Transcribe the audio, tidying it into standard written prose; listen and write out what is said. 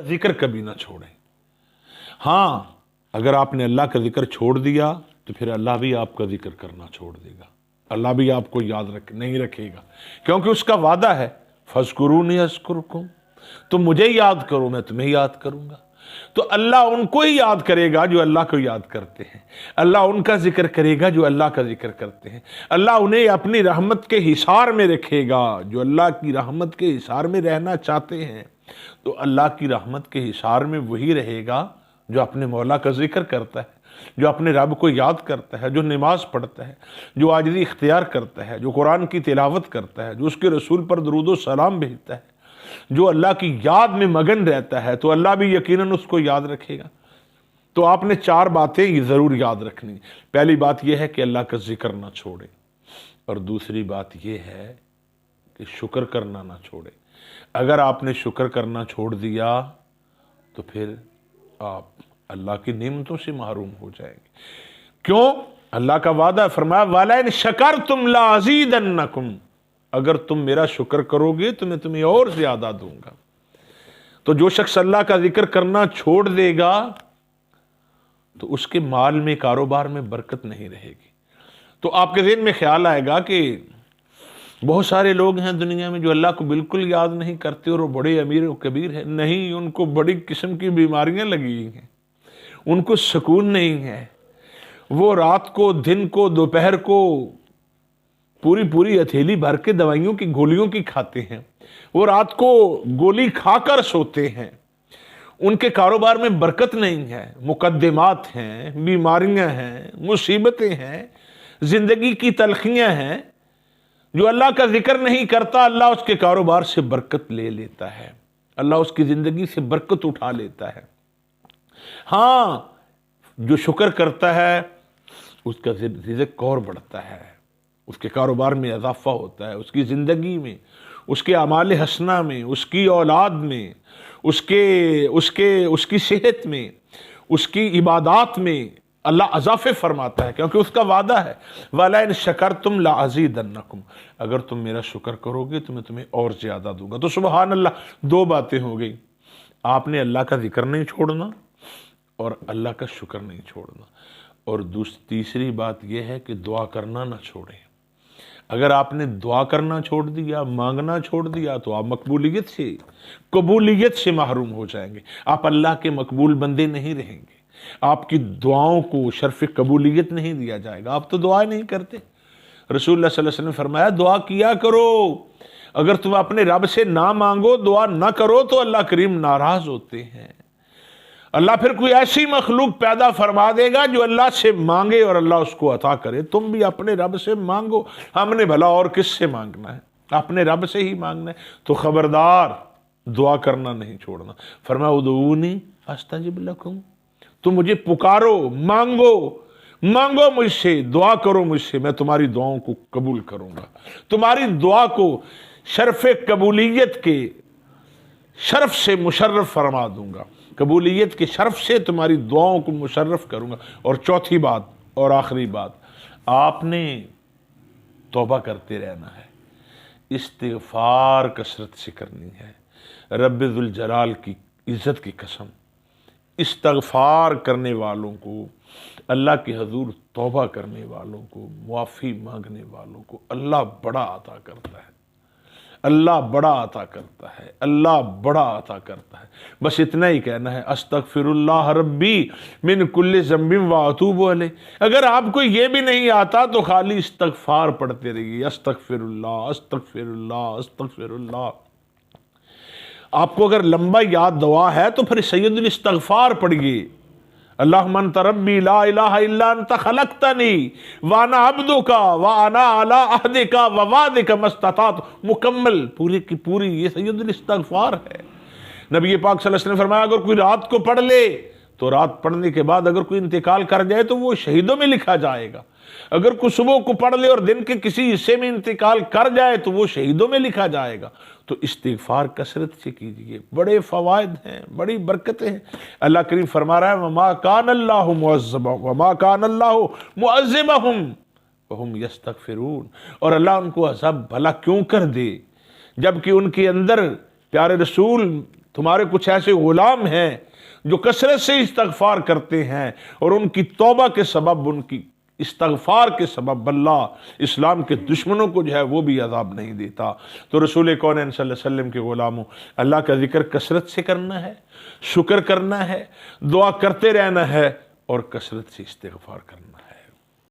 ذکر کبھی نہ چھوڑیں۔ ہاں اگر آپ نے اللہ کا ذکر چھوڑ دیا تو پھر اللہ بھی آپ کا ذکر کرنا چھوڑ دے گا، اللہ بھی آپ کو یاد نہیں رکھے گا، کیونکہ اس کا وعدہ ہے فَاذْكُرُونِی اذْکُرْکُم، تم مجھے یاد کرو میں تمہیں یاد کروں گا۔ تو اللہ ان کو ہی یاد کرے گا جو اللہ کو یاد کرتے ہیں، اللہ ان کا ذکر کرے گا جو اللہ کا ذکر کرتے ہیں، اللہ انہیں اپنی رحمت کے حصار میں رکھے گا جو اللہ کی رحمت کے حصار میں رہنا چاہتے ہیں۔ تو اللہ کی رحمت کے حصار میں وہی رہے گا جو اپنے مولا کا ذکر کرتا ہے، جو اپنے رب کو یاد کرتا ہے، جو نماز پڑھتا ہے، جو عاجزی اختیار کرتا ہے، جو قرآن کی تلاوت کرتا ہے، جو اس کے رسول پر درود و سلام بھیجتا ہے، جو اللہ کی یاد میں مگن رہتا ہے، تو اللہ بھی یقیناً اس کو یاد رکھے گا۔ تو آپ نے 4 باتیں یہ ضرور یاد رکھنی۔ پہلی بات یہ ہے کہ اللہ کا ذکر نہ چھوڑے، اور دوسری بات یہ ہے کہ شکر کرنا نہ چھوڑے۔ اگر آپ نے شکر کرنا چھوڑ دیا تو پھر آپ اللہ کی نعمتوں سے محروم ہو جائیں گے۔ کیوں؟ اللہ کا وعدہ ہے، فرمایا وَلَئِن شَكَرْتُمْ لَأَزِيدَنَّكُمْ، اگر تم میرا شکر کرو گے تو میں تمہیں اور زیادہ دوں گا۔ تو جو شخص اللہ کا ذکر کرنا چھوڑ دے گا تو اس کے مال میں، کاروبار میں برکت نہیں رہے گی۔ تو آپ کے ذہن میں خیال آئے گا کہ بہت سارے لوگ ہیں دنیا میں جو اللہ کو بالکل یاد نہیں کرتے اور وہ بڑے امیر و کبیر ہیں۔ نہیں، ان کو بڑی قسم کی بیماریاں لگی ہیں، ان کو سکون نہیں ہے، وہ رات کو، دن کو، دوپہر کو پوری ہتھیلی بھر کے دوائیوں کی گولیوں کی کھاتے ہیں، وہ رات کو گولی کھا کر سوتے ہیں، ان کے کاروبار میں برکت نہیں ہے، مقدمات ہیں، بیماریاں ہیں، مصیبتیں ہیں، زندگی کی تلخیاں ہیں۔ جو اللہ کا ذکر نہیں کرتا اللہ اس کے کاروبار سے برکت لے لیتا ہے، اللہ اس کی زندگی سے برکت اٹھا لیتا ہے۔ ہاں جو شکر کرتا ہے اس کا رزق اور بڑھتا ہے، اس کے کاروبار میں اضافہ ہوتا ہے، اس کی زندگی میں، اس کے اعمال حسنہ میں، اس کی اولاد میں، اس کی صحت میں، اس کی عبادات میں اللہ اضافے فرماتا ہے، کیونکہ اس کا وعدہ ہے وَلَئِن شَكَرْتُمْ لَأَزِيدَنَّكُمْ، اگر تم میرا شکر کرو گے تو میں تمہیں اور زیادہ دوں گا۔ تو سبحان اللہ، 2 باتیں ہو گئی، آپ نے اللہ کا ذکر نہیں چھوڑنا اور اللہ کا شکر نہیں چھوڑنا، اور تیسری بات یہ ہے کہ دعا کرنا نہ چھوڑیں۔ اگر آپ نے دعا کرنا چھوڑ دیا، مانگنا چھوڑ دیا، تو آپ قبولیت سے محروم ہو جائیں گے، آپ اللہ کے مقبول بندے نہیں رہیں گے، آپ کی دعاؤں کو شرف قبولیت نہیں دیا جائے گا۔ آپ تو دعا نہیں کرتے۔ رسول اللہ صلی اللہ علیہ وسلم نے فرمایا دعا کیا کرو، اگر تم اپنے رب سے نہ مانگو، دعا نہ کرو تو اللہ کریم ناراض ہوتے ہیں۔ اللہ پھر کوئی ایسی مخلوق پیدا فرما دے گا جو اللہ سے مانگے اور اللہ اس کو عطا کرے۔ تم بھی اپنے رب سے مانگو، ہم نے بھلا اور کس سے مانگنا ہے؟ اپنے رب سے ہی مانگنا ہے۔ تو خبردار دعا کرنا نہیں چھوڑنا۔ فرمایا ادعونی استجب لکم، تم مجھے پکارو، مانگو مجھ سے، دعا کرو مجھ سے، میں تمہاری دعاؤں کو قبول کروں گا، تمہاری دعا کو شرف قبولیت کے شرف سے مشرف فرما دوں گا، قبولیت کے شرف سے تمہاری دعاؤں کو مشرف کروں گا۔ اور چوتھی بات اور آخری بات، آپ نے توبہ کرتے رہنا ہے، استغفار کثرت سے کرنی ہے۔ رب ذوالجلال کی عزت کی قسم، استغفار کرنے والوں کو، اللہ کے حضور توبہ کرنے والوں کو، معافی مانگنے والوں کو اللہ بڑا عطا کرتا ہے، اللہ بڑا عطا کرتا ہے، اللہ بڑا عطا کرتا ہے۔ بس اتنا ہی کہنا ہے استغفر اللہ ربی من کل ذنب واتوب علیہ۔ اگر آپ کو یہ بھی نہیں آتا تو خالی استغفار پڑھتے رہیے، استغفر اللہ استغفر اللہ استغفر اللہ۔ آپ کو اگر لمبا یاد دعا ہے تو پھر سید الاستغفار پڑھیے، اللہم انت ربی لا الہ الا انت خلقتنی وانا عبدک وانا علی عہدک ووعدک ما استطعت، مکمل پوری کی پوری یہ سید الاستغفار ہے۔ نبی پاک صلی اللہ علیہ وسلم نے فرمایا اگر کوئی رات کو پڑھ لے تو رات پڑھنے کے بعد اگر کوئی انتقال کر جائے تو وہ شہیدوں میں لکھا جائے گا، اگر کوئی صبح کو پڑھ لے اور دن کے کسی حصے میں انتقال کر جائے تو وہ شہیدوں میں لکھا جائے گا۔ تو استغفار کثرت سے کیجئے، بڑے فوائد ہیں، بڑی برکتیں ہیں۔ اللہ کریم فرما رہا ہے وما کان اللہ معذبہم وہم یستغفرون، اور اللہ ان کو عذاب بھلا کیوں کر دے جبکہ ان کے اندر پیارے رسول تمہارے کچھ ایسے غلام ہیں جو کثرت سے استغفار کرتے ہیں اور ان کی توبہ کے سبب، ان کی استغفار کے سبب اللہ اسلام کے دشمنوں کو جو ہے وہ بھی عذاب نہیں دیتا۔ تو رسول کونین صلی اللہ علیہ وسلم کے غلاموں، اللہ کا ذکر کثرت سے کرنا ہے، شکر کرنا ہے، دعا کرتے رہنا ہے اور کثرت سے استغفار کرنا ہے۔